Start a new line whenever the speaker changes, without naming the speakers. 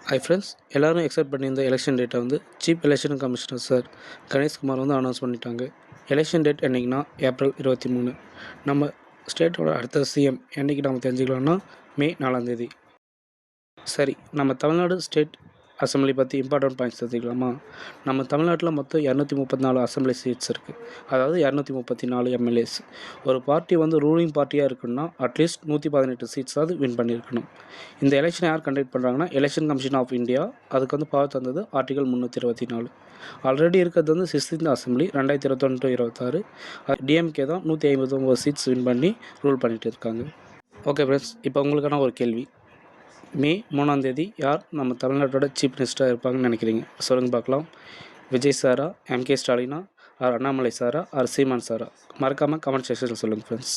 High friends, எல்லோரும் expect பண்ணியிருந்த election டேட்டை வந்து chief election commissioner sir Ganesh Kumar வந்து அனௌன்ஸ் பண்ணிட்டாங்க. எலெக்ஷன் டேட் என்றைக்குன்னா ஏப்ரல் 23. நம்ம ஸ்டேட்டோட அடுத்த சிஎம் என்றைக்கு நம்ம தெரிஞ்சுக்கலாம்னா மே 4ஆம் தேதி. சரி, நம்ம தமிழ்நாடு ஸ்டேட் அசம்பிளி பற்றி இம்பார்ட்டன்ட் பாயிண்ட்ஸ் தெரிஞ்சுக்கலாமா? நம்ம தமிழ்நாட்டில் மொத்தம் 234 அசம்பிளி சீட்ஸ் இருக்குது. அதாவது 234 எம்எல்ஏஸ். ஒரு பார்ட்டி வந்து ரூலிங் பார்ட்டியாக இருக்குன்னா அட்லீஸ்ட் 118 சீட்ஸாவது வின் பண்ணியிருக்கணும். இந்த எலெக்ஷனை யார் கண்டக்ட் பண்ணுறாங்கன்னா எலெக்ஷன் கமிஷன் ஆஃப் இந்தியா. அதுக்கு வந்து பவர் தந்தது ஆர்டிகல் 324. ஆல்ரெடி இருக்கிறது வந்து 16th அசம்பிளி 2021-26. டிஎம்கே தான் 159 சீட்ஸ் வின் பண்ணி ரூல் பண்ணிகிட்டு இருக்காங்க. ஓகே ஃப்ரெண்ட்ஸ், இப்போ உங்களுக்கான ஒரு கேள்வி. மே 3ஆம் தேதி யார் நம்ம தமிழ்நாட்டோட சீஃப் மினிஸ்டராக இருப்பாங்கன்னு நினைக்கிறீங்க? சொல்லுங்கள் பார்க்கலாம். விஜய் சாரா, எம்கே ஸ்டாலினா, ஆர் அண்ணாமலை சாரா, ஆர் சீமான் சாரா? மறக்காமல் கமெண்ட் செக்ஷனில் சொல்லுங்கள் ஃப்ரெண்ட்ஸ்.